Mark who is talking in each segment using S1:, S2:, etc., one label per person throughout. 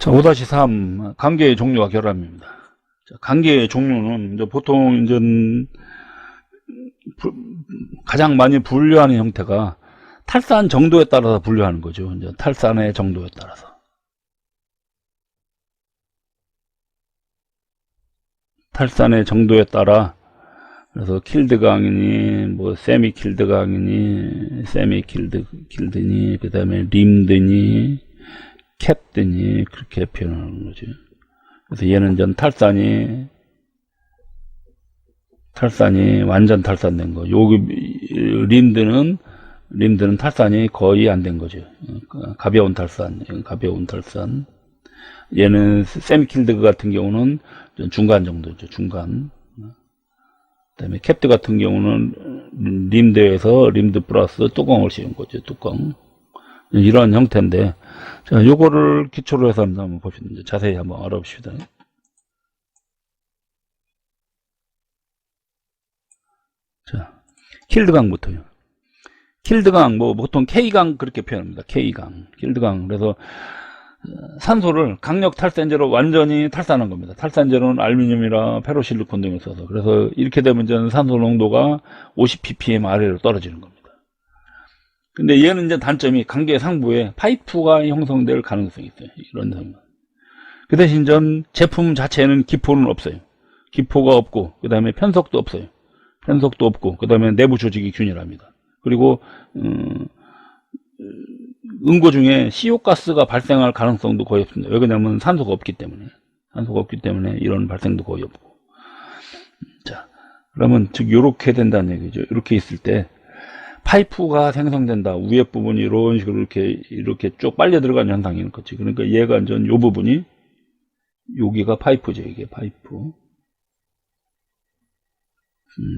S1: 자, 5-3 관계의 종류와 결함입니다. 자, 관계의 종류는 이제 보통 이제 가장 많이 분류하는 형태가 탈산 정도에 따라서 분류하는 거죠. 이제 탈산의 정도에 따라서. 탈산의 정도에 따라 그래서 킬드강이니 뭐 세미 킬드강이니 세미 킬드니 그다음에 림드니 캡드니 그렇게 표현하는 거죠. 그래서 얘는 전 탈산이 완전 탈산된 거. 여기 림드는 탈산이 거의 안 된 거죠. 가벼운 탈산. 얘는 세미킬드 같은 경우는 중간 정도죠. 중간. 그다음에 캡드 같은 경우는 림드에서 림드 플러스 뚜껑을 씌운 거죠. 뚜껑. 이런 형태인데, 자, 요거를 기초로 해서 한번 봅시다. 자세히 한번 알아봅시다. 자, 킬드강부터요. 킬드강, 뭐, 보통 K강 그렇게 표현합니다. K강. 킬드강. 그래서, 산소를 강력 탈산제로 완전히 탈산한 겁니다. 탈산제로는 알루미늄이나 페로실리콘 등을 써서. 그래서 이렇게 되면 이제 산소 농도가 50ppm 아래로 떨어지는 겁니다. 근데 얘는 이제 단점이 관계 상부에 파이프가 형성될 가능성이 있어요. 이런 상황. 그 대신 전 제품 자체는 기포는 없어요. 기포가 없고, 그 다음에 편속도 없어요. 편속도 없고, 그 다음에 내부 조직이 균일합니다. 그리고, 응고 중에 CO 가스가 발생할 가능성도 거의 없습니다. 왜 그러냐면 산소가 없기 때문에. 이런 발생도 거의 없고. 자, 그러면 즉, 요렇게 된다는 얘기죠. 이렇게 있을 때, 파이프가 생성된다. 위에 부분이 이런 식으로 이렇게 쭉 빨려 들어간 현상이 있는 거지. 그러니까 얘가 완전 요 부분이, 여기가 파이프죠. 이게 파이프.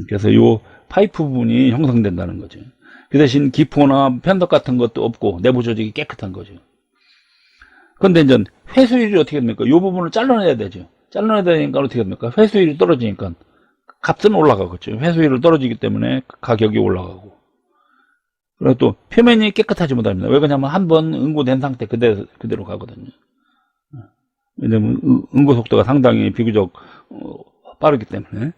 S1: 그래서 요 파이프 부분이 형성된다는 거죠. 그 대신 기포나 편덕 같은 것도 없고 내부 조직이 깨끗한 거죠. 근데 이제 회수율이 어떻게 됩니까? 요 부분을 잘라내야 되죠. 잘라내야 되니까 어떻게 됩니까? 회수율이 떨어지니까 값은 올라가겠죠. 회수율이 떨어지기 때문에 가격이 올라가고. 그리고 또 표면이 깨끗하지 못합니다. 왜 그러냐면 한번 응고된 상태 그대로 가거든요. 왜냐면 응고 속도가 상당히 비교적 빠르기 때문에.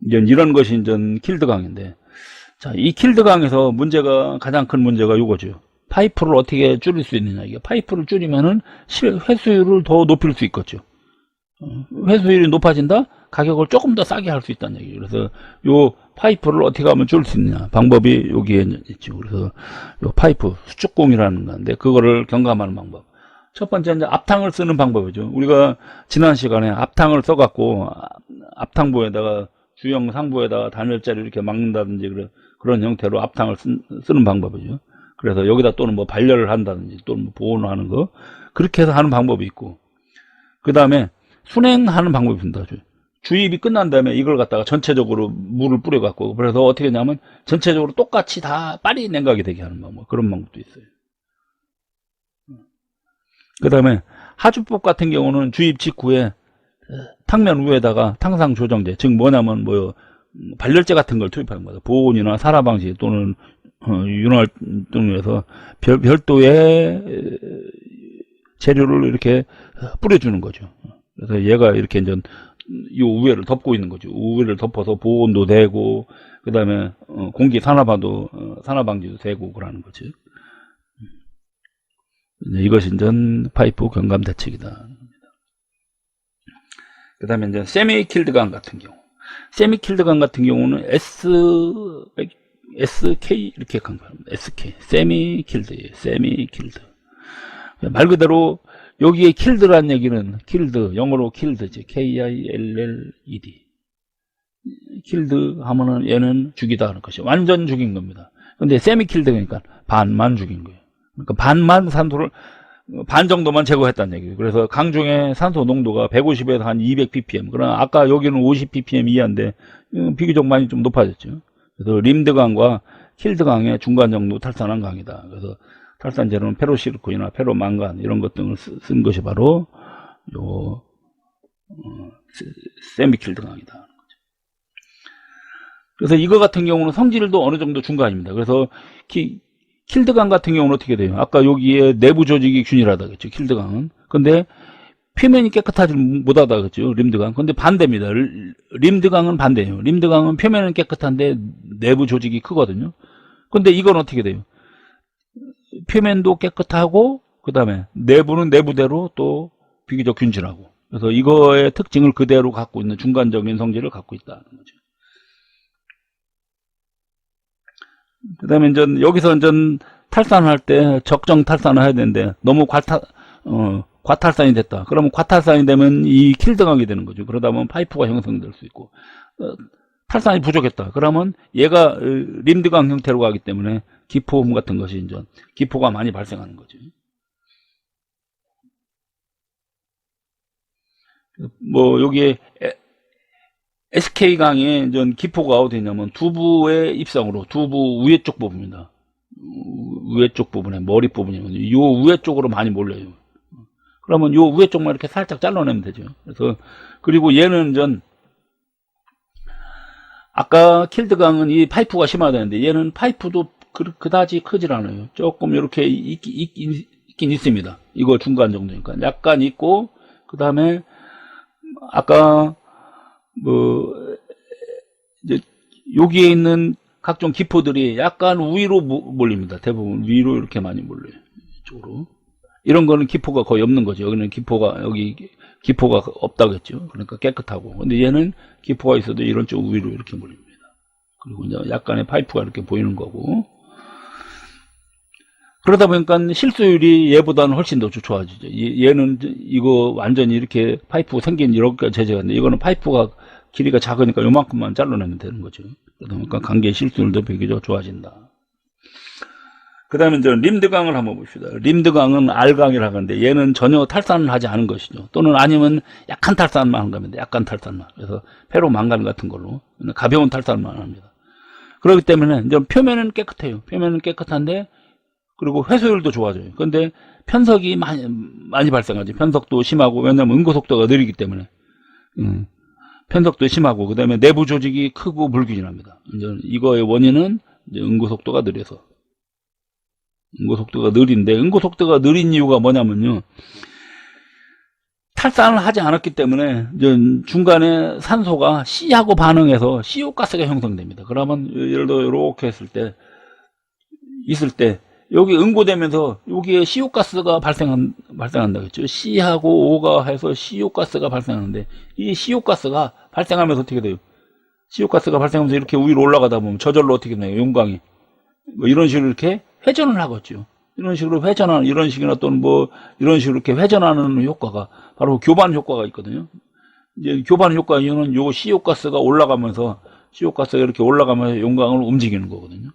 S1: 이제 이런 것이 이제 킬드강인데, 자, 이 킬드강에서 가장 큰 문제가 이거죠. 파이프를 어떻게 줄일 수 있느냐. 이게 파이프를 줄이면은 회수율을 더 높일 수 있겠죠. 회수율이 높아진다? 가격을 조금 더 싸게 할 수 있다는 얘기예요. 그래서 요 파이프를 어떻게 하면 줄일 수 있느냐. 방법이 여기에 있죠. 그래서 요 파이프, 수축공이라는 건데, 그거를 경감하는 방법. 첫 번째, 이제 앞탕을 쓰는 방법이죠. 우리가 지난 시간에 앞탕을 써갖고, 앞탕부에다가 주형 상부에다가 단열자를 이렇게 막는다든지 그런 형태로 앞탕을 쓰는 방법이죠. 그래서 여기다 또는 뭐 발열을 한다든지 또는 뭐 보온을 하는 거, 그렇게 해서 하는 방법이 있고, 그 다음에 순행하는 방법이 있습니다. 주입이 끝난 다음에 이걸 갖다가 전체적으로 물을 뿌려갖고, 그래서 어떻게 하냐면 전체적으로 똑같이 다 빨리 냉각이 되게 하는 방법, 그런 방법도 있어요. 그 다음에 하주법 같은 경우는 주입 직후에 탕면 위에다가 탕상 조정제, 즉 뭐냐면 발열제 같은 걸 투입하는 거죠. 보온이나 산화 방식 또는 윤활 등에서 별도의 재료를 이렇게 뿌려주는 거죠. 그래서 얘가 이렇게 이제 이 우회를 덮고 있는 거죠. 우회를 덮어서 보온도 되고, 그 다음에 공기 산화 방지도 되고 그러는 거죠. 이것이 이제 파이프 경감 대책이다. 그 다음에 이제 세미킬드강 같은 경우는 SK 이렇게 강조합니다. SK 세미킬드예요. 세미킬드. 말 그대로 여기에 킬드란 얘기는 영어로 킬드지. KILLED. 킬드 하면은 얘는 죽이다 하는 것이 완전 죽인 겁니다. 근데 세미킬드니까 반만 죽인 거예요. 그러니까 반만 산소를 반 정도만 제거했다는 얘기예요. 그래서 강 중에 산소 농도가 150에서 한 200ppm. 그러나 아까 여기는 50ppm 이하인데 비교적 많이 좀 높아졌죠. 그래서 림드강과 킬드강의 중간 정도 탈산한 강이다. 그래서 탈산제로는 페로실리콘이나 페로망간 이런 것 등을 쓴 것이 바로 요 세미킬드강이다. 그래서 이거 같은 경우는 성질도 어느 정도 중간입니다. 그래서 킬드강 같은 경우는 어떻게 돼요? 아까 여기에 내부 조직이 균일하다 그랬죠. 킬드강은. 근데 표면이 깨끗하지 못하다 그랬죠. 림드강. 근데 반대입니다. 림드강은 반대예요. 림드강은 표면은 깨끗한데 내부 조직이 크거든요. 근데 이건 어떻게 돼요? 표면도 깨끗하고 그 다음에 내부는 내부대로 또 비교적 균질하고. 그래서 이거의 특징을 그대로 갖고 있는 중간적인 성질을 갖고 있다는 거죠. 그 다음에 이제 여기서 이제 탈산할 때 적정 탈산을 해야 되는데 너무 과탈산이 됐다. 그러면 과탈산이 되면 이 킬드강이 되는 거죠. 그러다 보면 파이프가 형성될 수 있고 탈산이 부족했다. 그러면 얘가 림드강 형태로 가기 때문에 기포음 같은 것이 이제 기포가 많이 발생하는 거죠. 뭐 여기에 SK강에 이제 기포가 어디 있냐면 두부의 입성으로 두부 위에 쪽 부분입니다. 위에 쪽 부분에 머리 부분이면 요 위에 쪽으로 많이 몰려요. 그러면 요 위에 쪽만 이렇게 살짝 잘라내면 되죠. 그래서 그리고 얘는 전 아까 킬드강은 이 파이프가 심하다는데 얘는 파이프도 그다지 크질 않아요. 조금 이렇게 있긴 있습니다. 이거 중간 정도니까 약간 있고 그 다음에 아까 뭐 이제 여기에 있는 각종 기포들이 약간 위로 몰립니다. 대부분 위로 이렇게 많이 몰려요. 이쪽으로. 이런 거는 기포가 거의 없는 거죠. 여기는 여기 기포가 없다겠죠. 그러니까 깨끗하고. 근데 얘는 기포가 있어도 이런 쪽 위로 이렇게 몰립니다. 그리고 이제 약간의 파이프가 이렇게 보이는 거고. 그러다 보니까 실수율이 얘보다는 훨씬 더 좋아지죠. 얘는 이거 완전히 이렇게 파이프 생긴 이렇게 제재가인데 이거는 파이프가 길이가 작으니까 요만큼만 잘라내면 되는 거죠. 그러다 보니까 관계 실수율도 비교적 좋아진다. 그 다음에 이제 림드강을 한번 봅시다. 림드강은 R강이라고 하는데 얘는 전혀 탈산을 하지 않은 것이죠. 또는 아니면 약한 탈산만 하는 겁니다. 약간 탈산만. 그래서 페로망간 같은 걸로 가벼운 탈산만 합니다. 그렇기 때문에 이제 표면은 깨끗해요. 표면은 깨끗한데 그리고 회수율도 좋아져요. 그런데 편석이 많이 발생하죠. 편석도 심하고 왜냐하면 응고 속도가 느리기 때문에 편석도 심하고 그 다음에 내부 조직이 크고 불균일합니다. 이제 이거의 원인은 이제 응고 속도가 느려서. 응고 속도가 느린데 응고 속도가 느린 이유가 뭐냐면요. 탈산을 하지 않았기 때문에 이제 중간에 산소가 C하고 반응해서 CO 가스가 형성됩니다. 그러면 예를 들어 이렇게 있을 때 여기 응고되면서 여기에 CO 가스가 발생한다 그랬죠. C하고 O가 해서 CO 가스가 발생하는데 이 CO 가스가 발생하면서 어떻게 돼요? CO 가스가 발생하면서 이렇게 위로 올라가다 보면 저절로 어떻게 되나요? 용광이 뭐 이런 식으로 이렇게 회전을 하겠죠. 이런 식으로 회전하는 이런 식이나 또는 뭐 이런 식으로 이렇게 회전하는 효과가 바로 교반 효과가 있거든요. 이제 교반 효과 이유는 요 CO 가스가 올라가면서 CO 가스가 이렇게 올라가면서 용광을 움직이는 거거든요.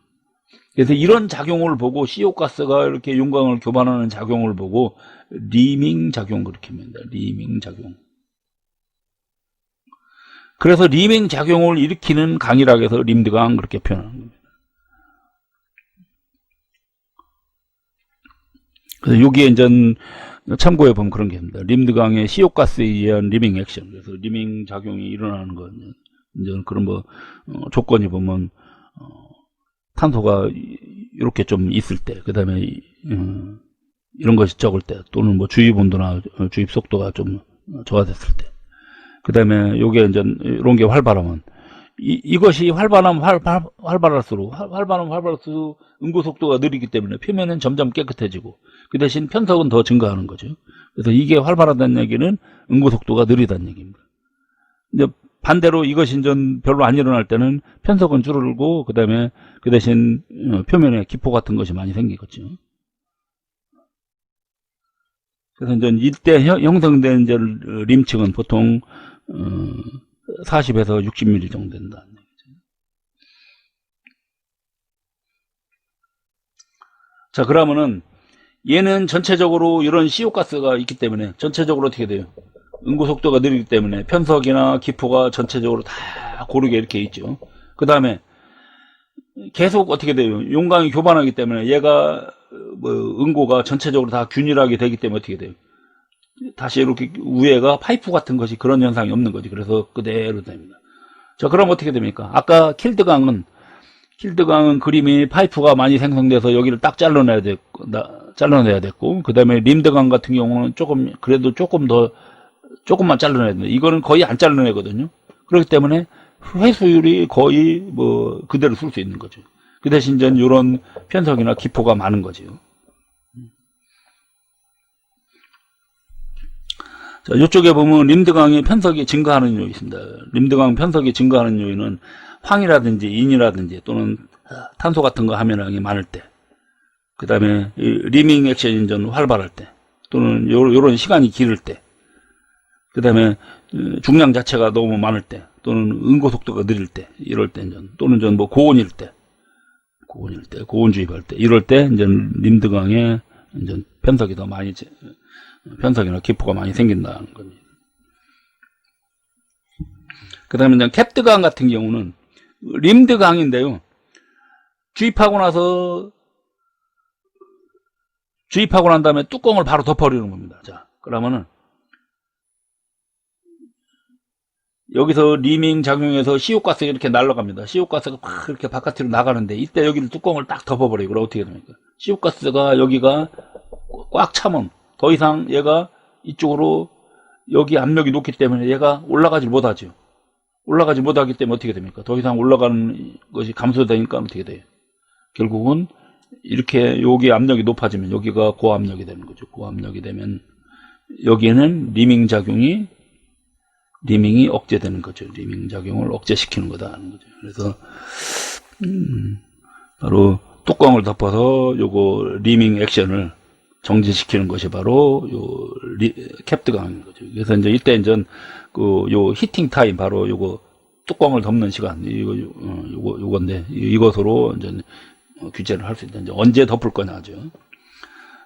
S1: 그래서 이런 작용을 보고 CO 가스가 이렇게 용광을 교반하는 작용을 보고 리밍 작용 그렇게 합니다. 리밍 작용. 그래서 리밍 작용을 일으키는 강이라고 해서 림드강 그렇게 표현하는 겁니다. 그래서 여기에 이제 참고해 보면 그런 게 있습니다. 림드강의 CO 가스에 의한 리밍 액션. 그래서 리밍 작용이 일어나는 건 이제 그런 뭐 조건이 보면 탄소가 이렇게 좀 있을 때, 그 다음에 이런 것이 적을 때, 또는 뭐 주입 온도나 주입 속도가 좀 저하됐을 때, 그 다음에 요게 이제 이런 게 활발하면 이것이 활발할수록 응고 속도가 느리기 때문에 표면은 점점 깨끗해지고 그 대신 편석은 더 증가하는 거죠. 그래서 이게 활발하다는 얘기는 응고 속도가 느리다는 얘기입니다. 이제 반대로 이것이 이제 별로 안 일어날 때는 편석은 줄어들고 그 다음에 그 대신 표면에 기포 같은 것이 많이 생기겠죠. 그래서 이제 이때 형성된 이제 림층은 보통 40에서 60mm 정도 된다는 얘기죠. 자, 그러면은 얘는 전체적으로 이런 CO 가스가 있기 때문에 전체적으로 어떻게 돼요? 응고 속도가 느리기 때문에 편석이나 기포가 전체적으로 다 고르게 이렇게 있죠. 그 다음에 계속 어떻게 돼요? 용광이 교반하기 때문에 얘가 뭐 응고가 전체적으로 다 균일하게 되기 때문에 어떻게 돼요? 다시 이렇게 위에가 파이프 같은 것이 그런 현상이 없는 거지. 그래서 그대로 됩니다. 자, 그럼 어떻게 됩니까? 아까 킬드강은 킬드강은 그림이 파이프가 많이 생성돼서 여기를 딱 잘라내야 됐고, 그 다음에 림드강 같은 경우는 그래도 조금만 잘라내야 됩니다. 이거는 거의 안 잘라내거든요. 그렇기 때문에 회수율이 거의 뭐 그대로 쓸 수 있는 거죠. 그 대신 이제 이런 편석이나 기포가 많은 거죠. 자, 이쪽에 보면 림드강의 편석이 증가하는 이유가 있습니다. 림드강 편석이 증가하는 이유는 황이라든지 인이라든지 또는 탄소 같은 거 함유량이 많을 때, 그 다음에 리밍 액션이 좀 활발할 때, 또는 요런 시간이 길을 때, 그 다음에 중량 자체가 너무 많을 때, 또는 응고 속도가 느릴 때, 이럴 때, 또는 뭐 고온일 때, 고온 주입할 때, 이럴 때 이제 림드강에 이제 편석이 더 많이, 편석이나 기포가 많이 생긴다는 겁니다. 그 다음에 이제 캡드강 같은 경우는 림드강인데요. 주입하고 난 다음에 뚜껑을 바로 덮어버리는 겁니다. 자, 그러면은 여기서 리밍 작용해서 시옷가스가 이렇게 날아갑니다. 시옷가스가 막 이렇게 바깥으로 나가는데 이때 여기를 뚜껑을 딱 덮어버리고 그럼 어떻게 됩니까? 시옷가스가 여기가 꽉 차면 더 이상 얘가 이쪽으로 여기 압력이 높기 때문에 얘가 올라가지 못하죠. 올라가지 못하기 때문에 어떻게 됩니까? 더 이상 올라가는 것이 감소되니까 어떻게 돼요? 결국은 이렇게 여기 압력이 높아지면 여기가 고압력이 되는 거죠. 고압력이 되면 여기에는 리밍이 억제되는 거죠. 리밍 작용을 억제시키는 거다 하는 거죠. 그래서 바로 뚜껑을 덮어서 요거 리밍 액션을 정지시키는 것이 바로 캡드강인 거죠. 그래서 이제 이때 이제 요 히팅 타임 바로 요거 뚜껑을 덮는 시간 요건데 이것으로 이제 규제를 할 수 있다. 이제 언제 덮을 거냐죠.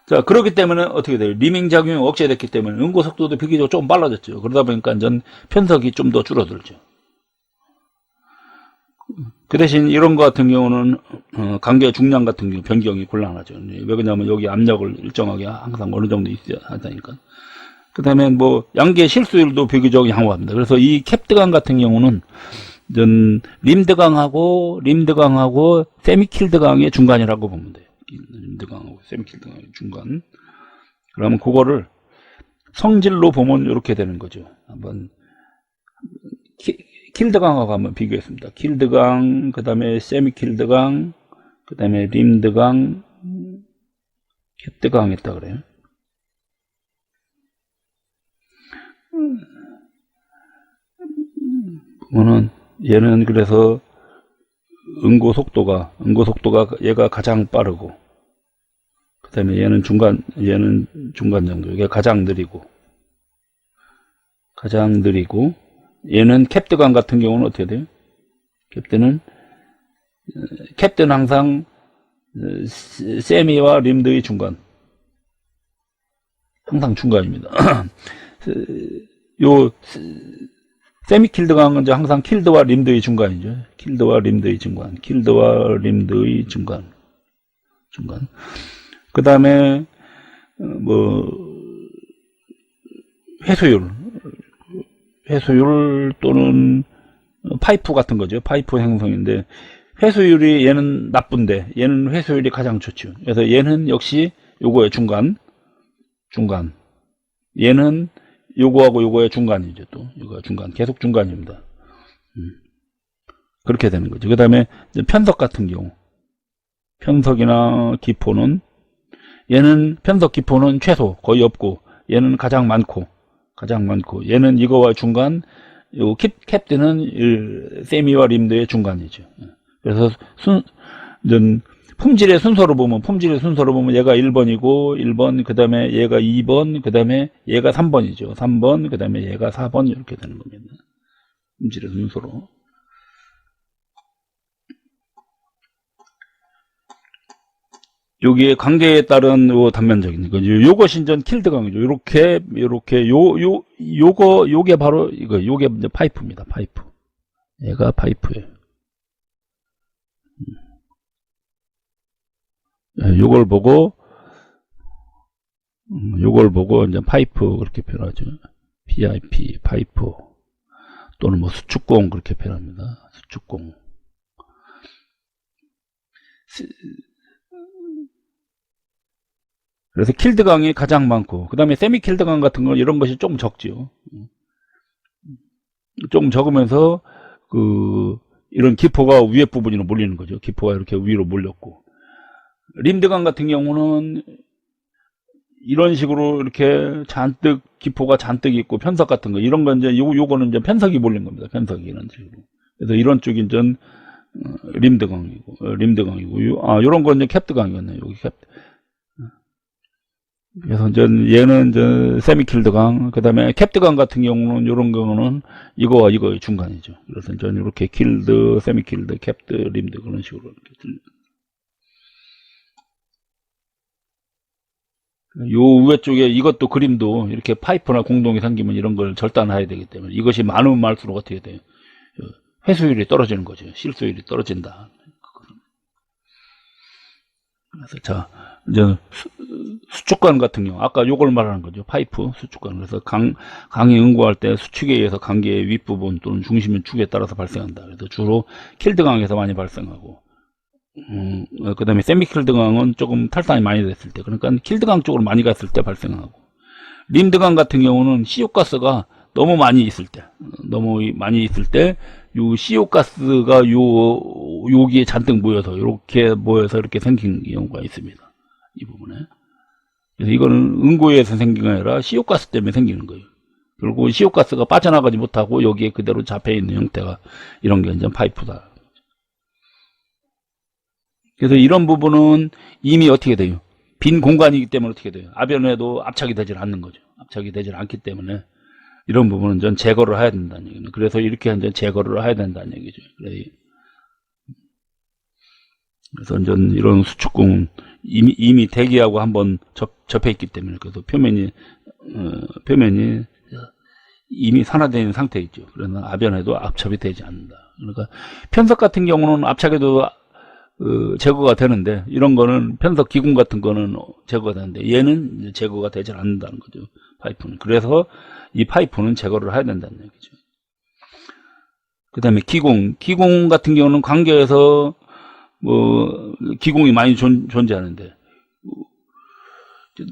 S1: 자, 그렇기 때문에 어떻게 돼요? 리밍 작용이 억제됐기 때문에 응고 속도도 비교적 조금 빨라졌죠. 그러다 보니까 이제 편석이 좀 더 줄어들죠. 그 대신 이런 거 같은 경우는 관계 중량 같은 경우 변경이 곤란하죠. 왜 그러냐면 여기 압력을 일정하게 항상 어느 정도 있어야 하다니까. 그 다음에 뭐 양계 실수율도 비교적 양호합니다. 그래서 이 캡드강 같은 경우는 림드강하고 세미킬드강의 중간이라고 보면 돼요. 림드강하고 세미킬드강의 중간. 그러면 그거를 성질로 보면 이렇게 되는 거죠. 한번 킬드강하고 한번 비교했습니다. 킬드강, 그 다음에 세미킬드강, 그 다음에 림드강, 캡드강 했다 그래요. 보면은 얘는 그래서 응고 속도가 얘가 가장 빠르고, 그 다음에 얘는 중간 정도, 얘가 가장 느리고, 얘는 캡드강 같은 경우는 어떻게 돼요? 캡드는 항상 세미와 림드의 중간, 항상 중간입니다. 요 세미킬드강은 이제 항상 킬드와 림드의 중간이죠. 킬드와 림드의 중간. 그 다음에 뭐 회수율 또는 파이프 같은 거죠. 파이프 형성인데 회수율이 얘는 나쁜데 얘는 회수율이 가장 좋죠. 그래서 얘는 역시 요거의 중간. 얘는 요거하고 요거의 중간이죠. 또 요거 중간, 계속 중간입니다. 그렇게 되는 거죠. 그 다음에 편석 같은 경우, 편석이나 기포는 얘는 편석 기포는 최소 거의 없고 얘는 가장 많고 얘는 이거와 중간, 요 캡드는 세미와 림드의 중간이죠. 그래서 품질의 순서로 보면 얘가 1번, 그 다음에 얘가 2번, 그 다음에 얘가 3번이죠. 3번, 그 다음에 얘가 4번, 이렇게 되는 겁니다. 품질의 순서로. 여기에 관계에 따른 요 단면적인 거죠. 요것이 이제 킬드강이죠. 요게 바로 요게 이제 파이프입니다. 파이프. 얘가 파이프예요. 요걸 보고 이제 파이프 그렇게 표현하죠. PIP 파이프 또는 뭐 수축공 그렇게 표현합니다. 수축공. 그래서 킬드강이 가장 많고, 그 다음에 세미 킬드강 같은 거 이런 것이 조금 적죠. 조금 적으면서 이런 기포가 위에 부분으로 몰리는 거죠. 기포가 이렇게 위로 몰렸고, 림드강 같은 경우는 이런 식으로 이렇게 잔뜩 기포가 잔뜩 있고 편석 같은 거 이런 건 이제 요거는 이제 편석이 몰린 겁니다. 편석이 이런 식으로. 그래서 이런 쪽이 이제 림드강이고 요런 건 이제 캡드강이었네요. 여기 캡. 그래서 이제 얘는 이제 세미킬드강, 그 다음에 캡드강 같은 경우는 요런 경우는 이거와 이거의 중간이죠. 그래서 이제 이렇게 킬드, 세미킬드, 캡드, 림드 그런 식으로 이렇게 요 위에 쪽에 이것도 그림도 이렇게 파이프나 공동이 생기면 이런 걸 절단해야 되기 때문에 이것이 많으면 많을수록 어떻게 돼요? 회수율이 떨어지는 거죠. 실수율이 떨어진다. 그래서 자, 이제 수축관 같은 경우 아까 요걸 말하는 거죠. 파이프 수축관. 그래서 강이 응고할 때 수축에 의해서 관계의 윗부분 또는 중심 축에 따라서 발생한다. 그래서 주로 킬드강에서 많이 발생하고, 그 다음에 세미킬드강은 조금 탈산이 많이 됐을 때, 그러니까 킬드강 쪽으로 많이 갔을 때 발생하고, 림드강 같은 경우는 CO가스가 너무 많이 있을 때, 요 CO가스가 여기에 잔뜩 모여서, 이렇게 생긴 경우가 있습니다. 이 부분에. 그래서 이거는 응고에 의해서 생긴 게 아니라 CO가스 때문에 생기는 거예요. 그리고 CO가스가 빠져나가지 못하고 여기에 그대로 잡혀 있는 형태가 이런 게 이제 파이프다. 그래서 이런 부분은 이미 어떻게 돼요? 빈 공간이기 때문에 어떻게 돼요? 아변에도 압착이 되질 않는 거죠. 압착이 되질 않기 때문에 이런 부분은 전 제거를 해야 된다는 얘기는. 그래서 이렇게 이제 제거를 해야 된다는 얘기죠. 그래서 전 이런 수축공은 이미 대기하고 한번 접해 있기 때문에, 그래서 표면이 이미 산화되어 있는 상태에 있죠. 그래서 아변에도 압착이 되지 않는다. 그러니까 편석 같은 경우는 압착에도 제거가 되는데, 이런 거는 편석 기공 같은 거는 제거가 되는데 얘는 제거가 되지 않는다는 거죠. 파이프는. 그래서 이 파이프는 제거를 해야 된다는 얘기죠. 그 다음에 기공 같은 경우는 관계에서 기공이 많이 존재하는데,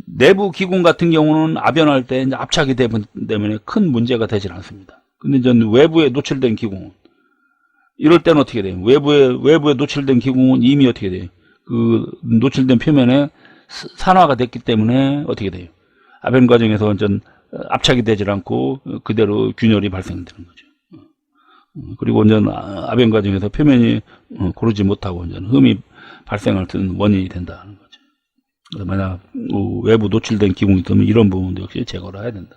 S1: 내부 기공 같은 경우는 아변할 때 이제 압착이 때문에 큰 문제가 되질 않습니다. 근데 전 외부에 노출된 기공은, 이럴 때는 어떻게 돼요? 외부에 노출된 기공은 이미 어떻게 돼요? 노출된 표면에 산화가 됐기 때문에 어떻게 돼요? 아변 과정에서 완전 압착이 되질 않고 그대로 균열이 발생되는 거죠. 그리고 완전 아변 과정에서 표면이 고르지 못하고 완전 흠이 발생할 원인이 된다는 거죠. 만약 외부 노출된 기공이 있다면 이런 부분도 역시 제거를 해야 된다.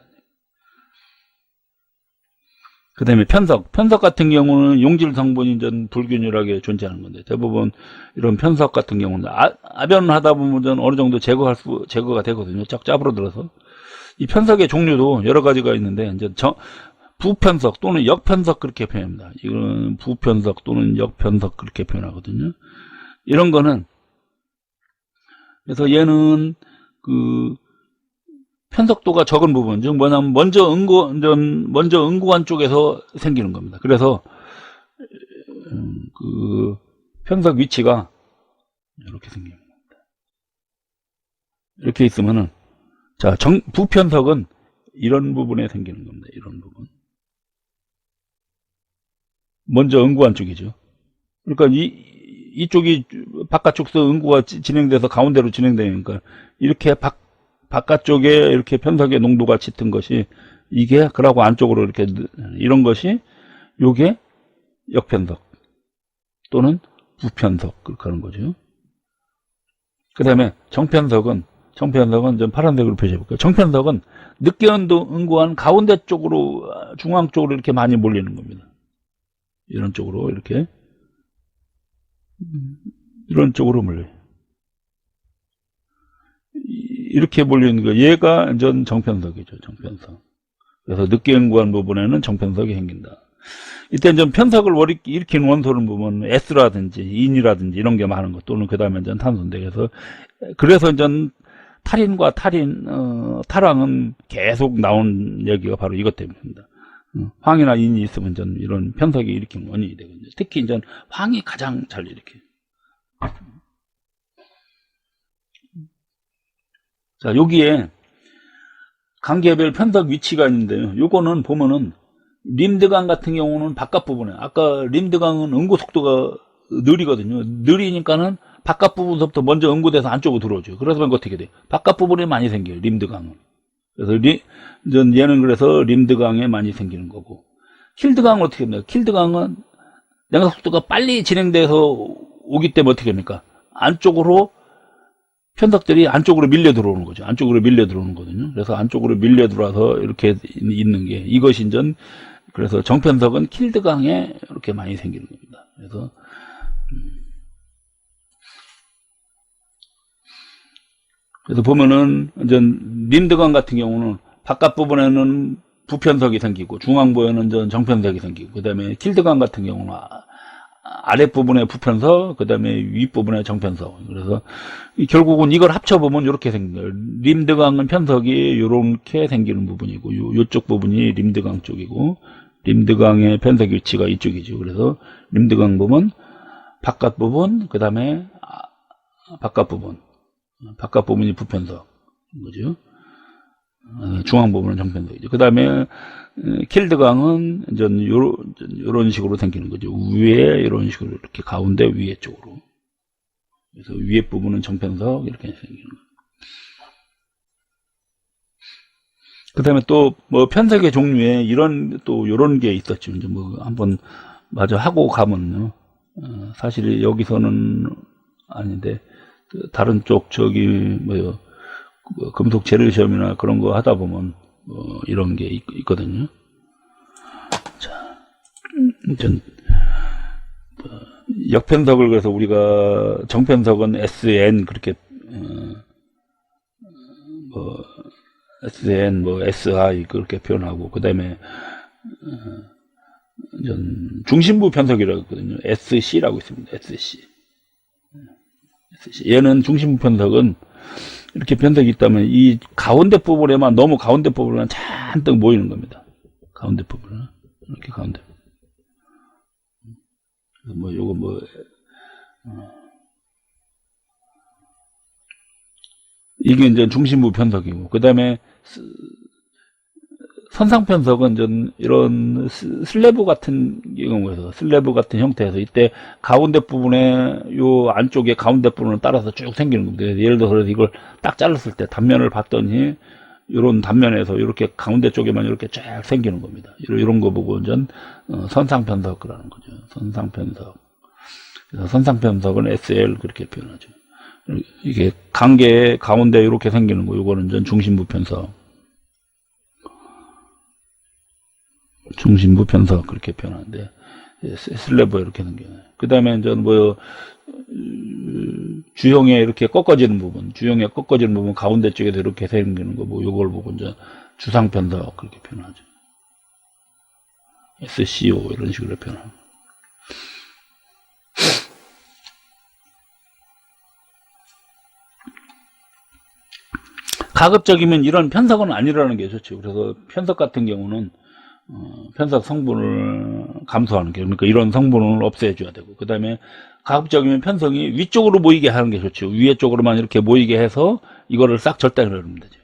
S1: 그 다음에 편석 같은 경우는 용질 성분이 전 불균일하게 존재하는 건데, 대부분 이런 편석 같은 경우는 아변을 하다 보면 어느 정도 제거가 되거든요. 쫙 짜부러들어서. 이 편석의 종류도 여러 가지가 있는데, 이제 부편석 또는 역편석 그렇게 표현합니다. 이거는 부편석 또는 역편석 그렇게 표현하거든요. 이런 거는, 그래서 얘는 편석도가 적은 부분, 즉 뭐냐면 먼저 응고한 쪽에서 생기는 겁니다. 그래서 편석 위치가 이렇게 생깁니다. 이렇게 있으면은, 자, 부편석은 이런 부분에 생기는 겁니다. 이런 부분. 먼저 응고한 쪽이죠. 그러니까 이쪽이 바깥쪽에서 응고가 진행돼서 가운데로 진행되니까 이렇게 바깥쪽에 이렇게 편석의 농도가 짙은 것이 이게 그러고 안쪽으로 이렇게 이런 것이 요게 역편석 또는 부편석 그런 거죠. 그 다음에 정편석은 좀 파란색으로 표시해 볼게요. 정편석은 늦게 응고한 가운데 쪽으로 중앙 쪽으로 이렇게 많이 몰리는 겁니다. 이런 쪽으로 이렇게 이런 쪽으로 몰려요. 이렇게 몰리는 거, 얘가 전 정편석이죠. 정편석. 그래서 늦게 응고한 부분에는 정편석이 생긴다. 이때 좀 편석을 일으키는 원소를 보면 S라든지 인이라든지 이런 게 많은 것, 또는 그 다음에 전 탄소인데, 그래서 전 탈인과 탈황은 계속 나온 얘기가 바로 이것 때문입니다. 황이나 인이 있으면 전 이런 편석이 일으키는 원인이 되거든요. 특히 전 황이 가장 잘 일으켜요. 자, 여기에 관계별 편석 위치가 있는데요. 요거는 보면은 림드강 같은 경우는 바깥 부분에, 아까 림드강은 응고 속도가 느리거든요. 느리니까는 바깥 부분서부터 먼저 응고돼서 안쪽으로 들어오죠. 그러다 보니까 어떻게 돼요? 바깥 부분에 많이 생겨요, 림드강은. 그래서 얘는 그래서 림드강에 많이 생기는 거고. 킬드강은 어떻게 합니까? 킬드강은 냉각 속도가 빨리 진행돼서 오기 때문에 어떻게 합니까? 안쪽으로 편석들이 안쪽으로 밀려 들어오는 거죠. 안쪽으로 밀려 들어오는 거거든요. 그래서 안쪽으로 밀려 들어와서 이렇게 있는 게, 이것이 이제 그래서 정편석은 킬드강에 이렇게 많이 생기는 겁니다. 그래서 보면은 이제 림드강 같은 경우는 바깥 부분에는 부편석이 생기고 중앙부에는 이제 정편석이 생기고, 그다음에 킬드강 같은 경우는 아랫부분에 부편석, 그 다음에 윗부분에 정편석. 그래서 결국은 이걸 합쳐보면 이렇게 생긴 거예요. 림드강은 편석이 이렇게 생기는 부분이고, 요쪽 부분이 림드강 쪽이고, 림드강의 편석 위치가 이쪽이죠. 그래서 림드강 부분, 바깥 부분, 그 다음에 바깥 부분이 부편석 거죠. 중앙 부분은 정편석이죠. 그 다음에 킬드강은 이제 요런 식으로 생기는 거죠. 위에 이런 식으로 이렇게 가운데 위에 쪽으로. 그래서 위에 부분은 정편석 이렇게 생기는 거예요. 그 다음에 또 뭐 편석의 종류에 요런 게 있었죠. 이제 뭐 한번 마저 하고 가면요. 사실 여기서는 아닌데 다른 쪽 뭐 금속 재료 시험이나 그런 거 하다 보면 이런 게 있거든요. 자, 역편석을 그래서 우리가 정편석은 SN 그렇게 SN SI 그렇게 표현하고, 그 다음에 중심부 편석이라고 있거든요. SC라고 있습니다. SC. 얘는 중심부 편석은 이렇게 편석이 있다면 이 가운데 부분에만, 너무 가운데 부분에만 잔뜩 모이는 겁니다. 가운데 부분은 이렇게 가운데. 요거 이게 이제 중심부 편석이고, 그 다음에 선상 편석은 이제 이런 슬래브 같은 경우에서, 슬래브 같은 형태에서 이때 가운데 부분에 요 안쪽에 가운데 부분을 따라서 쭉 생기는 겁니다. 예를 들어서 이걸 딱 잘랐을 때 단면을 봤더니 이런 단면에서 이렇게 가운데 쪽에만 이렇게 쫙 생기는 겁니다. 이런 거 보고 이제 선상 편석이라는 거죠. 선상 편석. 그래서 선상 편석은 SL 그렇게 표현하죠. 이게 관계 가운데 이렇게 생기는 거, 요거는 이제 중심부 편석. 중심부 편석 그렇게 표현하는데, 슬래브 이렇게 생겨요. 그 다음에 이제 주형에 이렇게 꺾어지는 부분, 가운데 쪽에서 이렇게 생기는 거, 요걸 보고 이제 주상 편석 그렇게 표현하죠. SCO 이런 식으로 표현하고. 가급적이면 이런 편석은 아니라는 게 좋죠. 그래서 편석 같은 경우는 편석 성분을 감소하는 게, 그러니까 이런 성분을 없애줘야 되고, 그 다음에 가급적이면 편성이 위쪽으로 모이게 하는 게 좋죠. 위에 쪽으로만 이렇게 모이게 해서 이거를 싹 절단을 하면 되죠.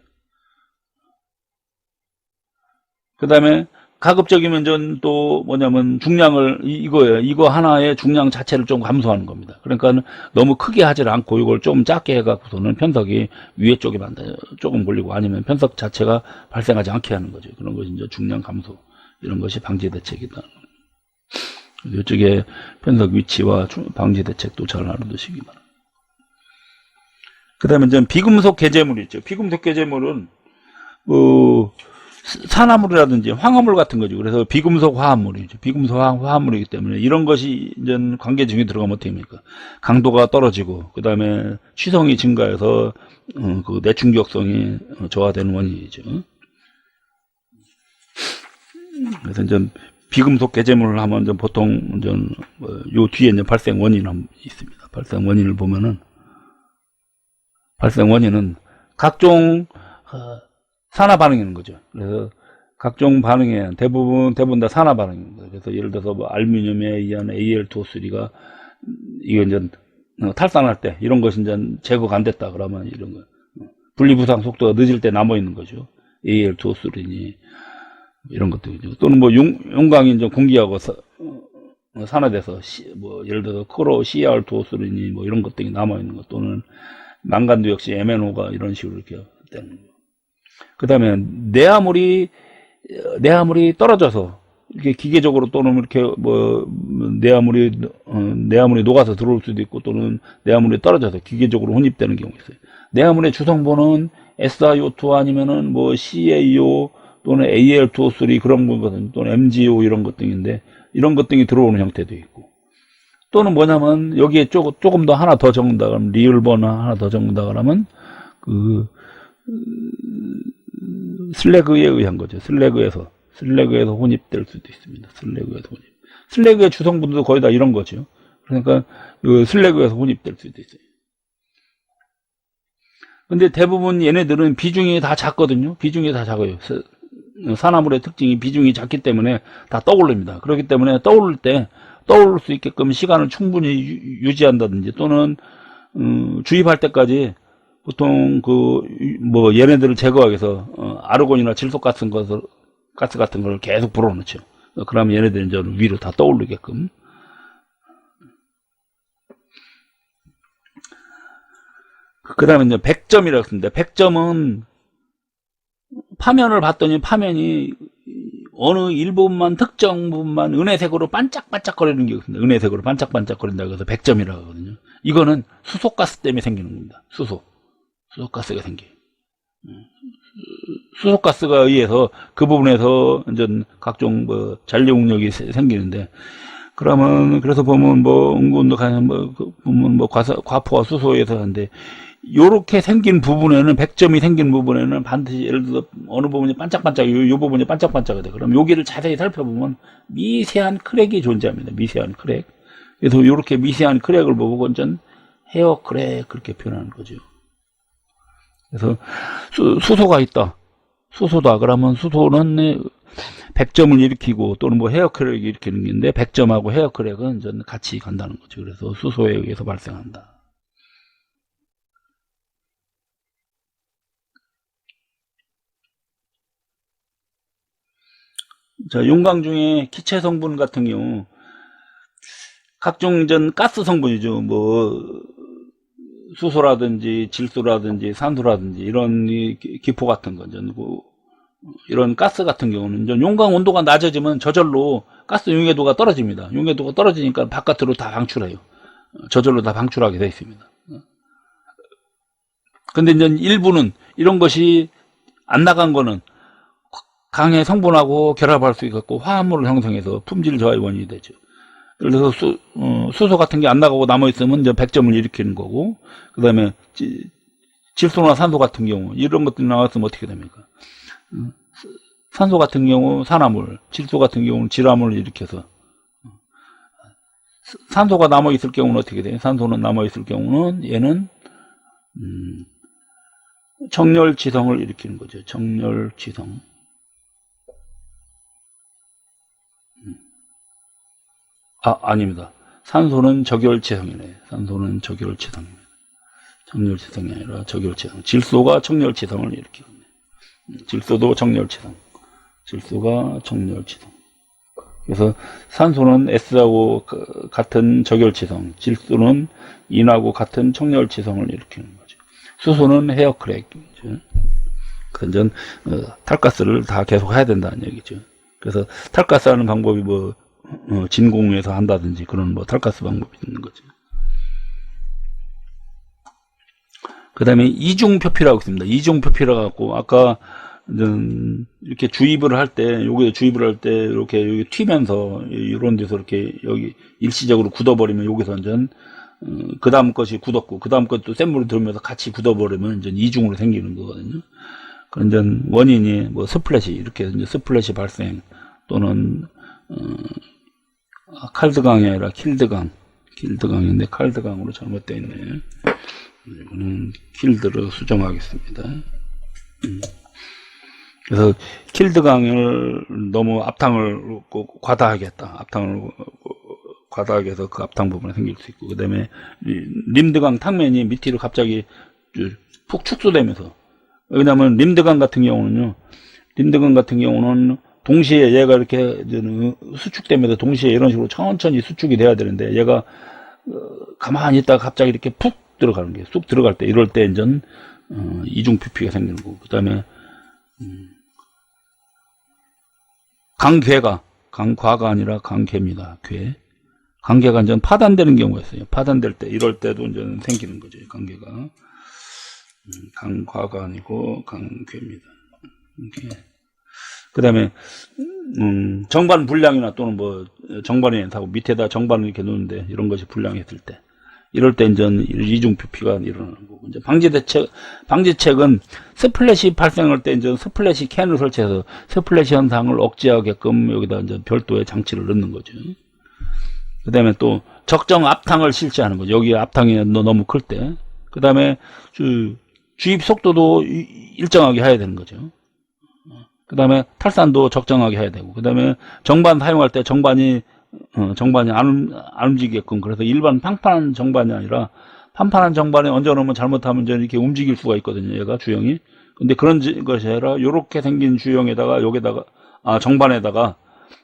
S1: 그 다음에 가급적이면 전 또 뭐냐면 중량을, 이거예요. 이거 하나의 중량 자체를 좀 감소하는 겁니다. 그러니까 너무 크게 하질 않고 이걸 좀 작게 해갖고서는 편석이 위에 쪽에만 조금 걸리고, 아니면 편석 자체가 발생하지 않게 하는 거죠. 그런 것이 이제 중량 감소, 이런 것이 방지 대책이다. 이쪽에 편석 위치와 방지 대책도 잘 알아두시기 바랍니다. 그 다음에 이제 비금속 개재물 있죠. 비금속 개재물은 산화물이라든지 황화물 같은 거죠. 그래서 비금속 화합물이죠. 비금속 화합물이기 때문에 이런 것이 이제 관계 중에 들어가면 어떻게 됩니까? 강도가 떨어지고, 그 다음에 취성이 증가해서 그 내충격성이 저하되는 원인이죠. 그래서 이제 비금속 개재물을 하면 이제 보통 이제 요 뒤에 이제 발생 원인이 있습니다. 발생 원인을 보면은, 발생 원인은 각종 산화 반응인 거죠. 그래서 각종 반응에 대부분 다 산화 반응입니다. 그래서 예를 들어서 알루미늄에 의한 Al2O3가 이게 이제 탈산할 때 이런 것이 이제 제거가 안 됐다 그러면 이런 거 분리부상 속도가 늦을 때 남아있는 거죠. AL2O3니 이런 것들이죠. 또는 뭐 용광이 이제 공기하고 산화돼서 뭐 예를 들어서 크로 CR2O3니 뭐 이런 것들이 남아있는 것, 또는 망간도 역시 MNO가 이런 식으로 이렇게 되는 거. 그 다음에 내화물이 떨어져서 이렇게 기계적으로, 또는 이렇게 뭐 내화물이 녹아서 들어올 수도 있고, 또는 내화물이 떨어져서 기계적으로 혼입되는 경우 있어요. 내화물의 주성분은 SiO2 아니면은 뭐 CaO 또는 Al2O3 그런 거거든요. 또는 MgO 이런 것 등인데, 이런 것 등이 들어오는 형태도 있고, 또는 뭐냐면 여기에 조금 더 하나 더 적는다 그러면, 리을번 하나 더 적는다 그러면 슬래그에 의한 거죠. 슬래그에서 혼입될 수도 있습니다. 슬래그의 주성분도 거의 다 이런 거죠. 그러니까 슬래그에서 혼입될 수도 있어요. 근데 대부분 얘네들은 비중이 다 작거든요. 비중이 다 작아요. 산화물의 특징이 비중이 작기 때문에 다 떠오릅니다. 그렇기 때문에 떠오를 수 있게끔 시간을 충분히 유지한다든지, 또는 주입할 때까지 보통 뭐 얘네들을 제거하기 위해서 아르곤이나 질소가스 같은 걸 계속 불어넣죠. 그러면 얘네들이 이제 위로 다 떠오르게끔. 그 다음에 이제 100점이라고 했습니다. 100점은 파면을 봤더니 파면이 어느 일부분만, 특정 부분만 은혜색으로 반짝반짝거리는 게 있습니다. 은혜색으로 반짝반짝거린다고 해서 100점이라고 하거든요. 이거는 수소가스 때문에 생기는 겁니다. 수소가스가 생겨요. 수소가스가 의해서 그 부분에서 이제 각종 뭐 잔류응력이 생기는데, 그래서 보면 뭐 응고운동 가면 보면 뭐 과포와 수소에서 하는데, 요렇게 생긴 부분에는, 100점이 생긴 부분에는 반드시 예를 들어 어느 부분이 반짝반짝, 요 부분이 반짝반짝하다. 그럼 여기를 자세히 살펴보면 미세한 크랙이 존재합니다. 미세한 크랙. 그래서 요렇게 미세한 크랙을 보고 완전 헤어 크랙 그렇게 표현하는 거죠. 그래서 수소가 있다. 수소다. 그러면 수소는 100점을 일으키고, 또는 뭐 헤어 크랙이 일으키는 건데, 100점하고 헤어 크랙은 전 같이 간다는 거죠. 그래서 수소에 의해서 발생한다. 자, 용광 중에 기체 성분 같은 경우 각종 가스 성분이죠. 뭐 수소라든지 질소라든지 산소라든지 이런 기포 같은 거, 이런 가스 같은 경우는 용광 온도가 낮아지면 저절로 가스 용해도가 떨어집니다. 용해도가 떨어지니까 바깥으로 다 방출해요. 저절로 다 방출하게 되어 있습니다. 근데 이제 일부는 이런 것이 안 나간 거는 강의 성분하고 결합할 수 있고 화합물을 형성해서 품질 저하의 원인이 되죠. 예를 들어서 수소 같은 게 안 나가고 남아있으면 이제 100점을 일으키는 거고, 그 다음에 질소나 산소 같은 경우 이런 것들이 나왔으면 어떻게 됩니까? 산소 같은 경우 산화물, 질소 같은 경우는 질화물을 일으켜서, 산소가 남아있을 경우는 어떻게 돼요? 산소는 남아있을 경우는 얘는 정렬지성을 일으키는 거죠. 정렬지성. 아닙니다. 산소는 적열지성이네. 산소는 적열지성입니다. 정렬지성이 아니라 적열지성. 질소가 정렬지성을 일으키고 있네. 질소도 정렬지성. 질소가 정렬지성. 그래서 산소는 S하고 같은 적열지성, 질소는 인하고 같은 정렬지성을 일으키는 거죠. 수소는 헤어크랙이죠. 그건 탈가스를 다 계속 해야 된다는 얘기죠. 그래서 탈가스 하는 방법이 뭐 진공에서 한다든지 그런 뭐 탈가스 방법이 있는 거죠. 그 다음에 이중표피라고 있습니다. 이중표피라고 갖고 아까 이렇게 주입을 할 때, 여기에 주입을 할 때 이렇게 여기 튀면서 이런 데서 이렇게 여기 일시적으로 굳어버리면 여기서 완전 그 다음 것이 굳었고 그 다음 것도 센 물이 들으면서 같이 굳어버리면 이제 이중으로 생기는 거거든요. 그런 이제 원인이 뭐 스플래시, 이렇게 이제 스플래시 발생, 또는 칼드강이 아니라 킬드강인데 칼드강으로 잘못되어 있네. 이거는 킬드로 수정하겠습니다. 그래서 킬드강을 너무 압탕을 과다하게 했다. 압탕을 과다하게 해서 그 압탕 부분에 생길 수 있고, 그 다음에 림드강 탕면이 밑으로 갑자기 푹 축소되면서 왜냐하면 림드강 같은 경우는요, 림드강 같은 경우는 동시에 얘가 이렇게 수축되면서 동시에 이런 식으로 천천히 수축이 돼야 되는데 얘가 가만히 있다가 갑자기 이렇게 푹 들어가는 게, 쑥 들어갈 때, 이럴 때 이제 이중 표피가 생기는 거고, 그 다음에 강괴가, 강과가 아니라 강괴입니다. 괴. 강괴가 이제 파단되는 경우가 있어요. 파단될 때, 이럴 때도 이제 생기는 거죠. 강괴가. 강과가 아니고 강괴입니다. 그 다음에 정반 불량이나 또는 뭐 정반이 타고 밑에다 정반을 이렇게 놓는데 이런 것이 불량했을 때, 이럴 때 이제 이중 표피가 일어나는 거고, 이제 방지책은 스플래시 발생할 때 이제 스플래시 캔을 설치해서 스플래시 현상을 억제하게끔 여기다 이제 별도의 장치를 넣는 거죠. 그 다음에 또 적정 앞탕을 실시하는 거죠. 여기 앞탕이 너무 클 때. 그 다음에 주입 속도도 일정하게 해야 되는 거죠. 그 다음에 탈산도 적정하게 해야 되고, 그 다음에 정반 사용할 때 정반이 안 움직이게끔, 그래서 일반 판판한 정반이 아니라 판판한 정반에 얹어놓으면 잘못하면 이제 이렇게 움직일 수가 있거든요, 얘가 주형이. 근데 그런 것이 아니라 요렇게 생긴 주형에다가 여기다가 정반에다가,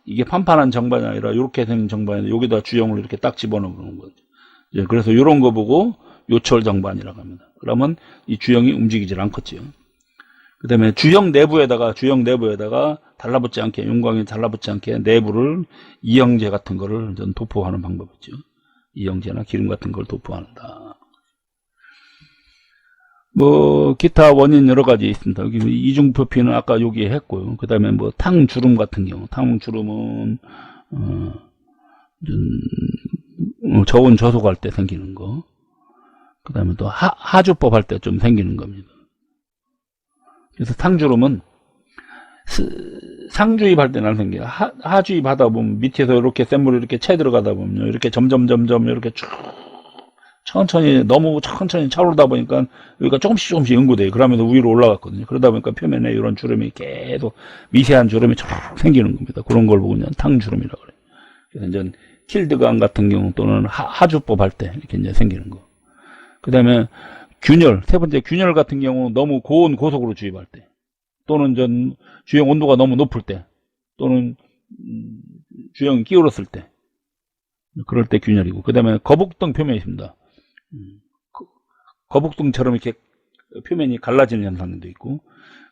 S1: 이게 판판한 정반이 아니라 요렇게 생긴 정반에 여기다 주형을 이렇게 딱 집어넣는 거죠. 그래서 요런 거 보고 요철 정반이라고 합니다. 그러면 이 주형이 움직이질 않겠지요. 그 다음에 주형 내부에다가 달라붙지 않게, 용광이 달라붙지 않게 내부를 이형제 같은 거를 도포하는 방법이죠. 이형제나 기름 같은 걸 도포한다. 뭐 기타 원인 여러 가지 있습니다. 여기 이중 표피는 아까 여기에 했고요. 그 다음에 뭐 탕주름 같은 경우, 탕주름은 저온 저속할 때 생기는 거. 그 다음에 또 하주법 할 때 좀 생기는 겁니다. 그래서 탕주름은 상주입할 때는 안 생겨요. 하주입 하다 보면 밑에서 이렇게 센 물이 이렇게 채 들어가다 보면 이렇게 점점 이렇게 쭉 너무 천천히 차오르다 보니까 여기가 조금씩 응고돼요. 그러면서 위로 올라갔거든요. 그러다 보니까 표면에 이런 주름이 계속 미세한 주름이 쭉 생기는 겁니다. 그런 걸 보고 그냥 탕주름이라고 그래요. 그래서 이제 킬드강 같은 경우 또는 하주법 할 때 이렇게 이제 생기는 거. 그 다음에 균열, 세 번째 균열 같은 경우 너무 고온 고속으로 주입할 때, 또는 주형 온도가 너무 높을 때, 또는 주형이 끼울었을 때, 그럴 때 균열이고, 그 다음에 거북등 표면이 있습니다. 거북등처럼 이렇게 표면이 갈라지는 현상도 있고,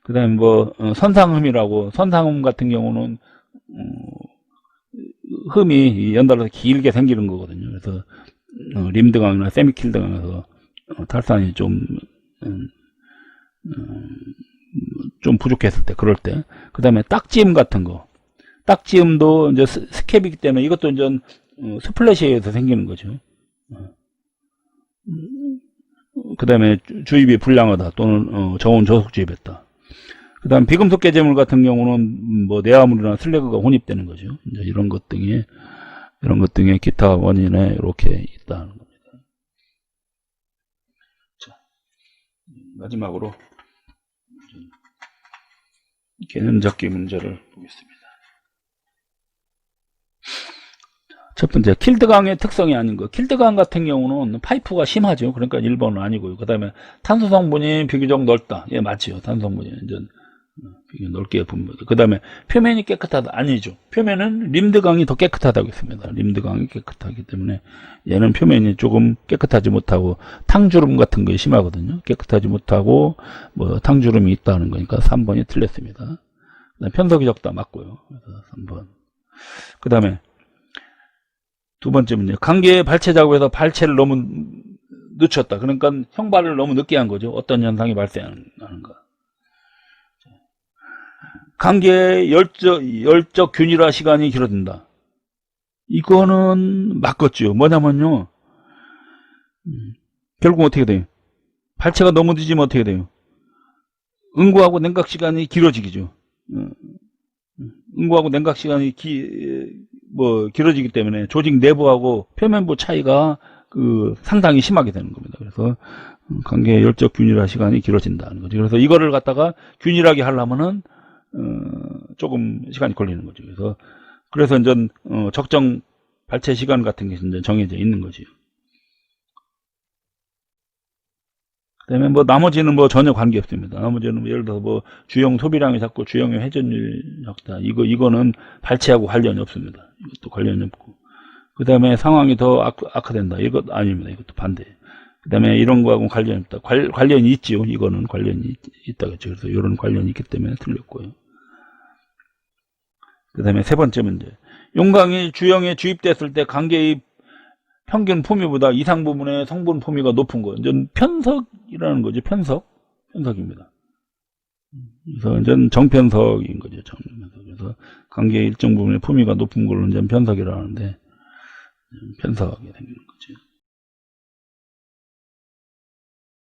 S1: 그 다음에 뭐 선상흠이라고, 선상흠 같은 경우는 흠이 연달아서 길게 생기는 거거든요. 그래서 림드강이나 세미킬드강에서 탈산이 좀 부족했을 때, 그럴 때. 그 다음에 딱지음 같은 거. 딱지음도 이제 스캡이기 때문에 이것도 이제 스플래시에 의해서 생기는 거죠. 그 다음에 주입이 불량하다 또는 저온 저속 주입했다. 그 다음 비금속 개재물 같은 경우는 뭐 내화물이나 슬래그가 혼입되는 거죠. 이제 이런 것 등의 기타 원인에 이렇게 있다는 겁니다. 자, 마지막으로 개념잡기 문제를 보겠습니다. 첫 번째, 킬드강의 특성이 아닌 거. 킬드강 같은 경우는 파이프가 심하죠. 그러니까 1번은 아니고요. 그 다음에 탄소 성분이 비교적 넓다. 예, 맞죠. 탄소 성분이 비교적 넓게 봅니다. 그 다음에 표면이 깨끗하다. 아니죠. 표면은 림드강이 더 깨끗하다고 했습니다. 림드강이 깨끗하기 때문에 얘는 표면이 조금 깨끗하지 못하고 탕주름 같은 게 심하거든요. 깨끗하지 못하고 뭐 탕주름이 있다는 거니까 3번이 틀렸습니다. 그다음에 편석이 적다. 맞고요. 그래서 3번. 그 다음에 두 번째 문제. 강계의 발체 작업에서 발체를 너무 늦췄다. 그러니까 형발을 너무 늦게 한 거죠. 어떤 현상이 발생하는가. 강계의 열적 균일화 시간이 길어진다. 이거는 맞겠죠. 뭐냐면요. 결국 어떻게 돼요? 발체가 너무 늦으면 어떻게 돼요? 응고하고 냉각 시간이 길어지기죠. 응고하고 냉각 시간이 길어지기 때문에 조직 내부하고 표면부 차이가 상당히 심하게 되는 겁니다. 그래서 관계의 열적 균일화 시간이 길어진다는 거죠. 그래서 이거를 갖다가 균일하게 하려면은 조금 시간이 걸리는 거죠. 그래서 이제 적정 발체 시간 같은 게 이제 정해져 있는 거죠. 그다음에 뭐 나머지는 뭐 전혀 관계 없습니다. 나머지는 뭐 예를 들어서 뭐 주영 소비량이 작고 주영의 회전율 적다. 이거는 발치하고 관련이 없습니다. 이것도 관련이 없고. 그다음에 상황이 더 악화된다. 이것 아닙니다. 이것도 반대. 그다음에 이런 거하고 관련이 없다. 관련이 있지요. 이거는 관련이 있다겠죠. 그래서 이런 관련이 있기 때문에 틀렸고요. 그다음에 세 번째 문제. 용광이 주영에 주입됐을 때 관계의 평균 포미보다 이상 부분의 성분 포미가 높은 거. 이제 편석이라는 거죠. 편석입니다. 그래서 이제 정편석인 거죠. 정편석. 그래서 관계의 일정 부분의 포미가 높은 걸로 이제 편석이라고 하는데 편석이 생기는 거죠.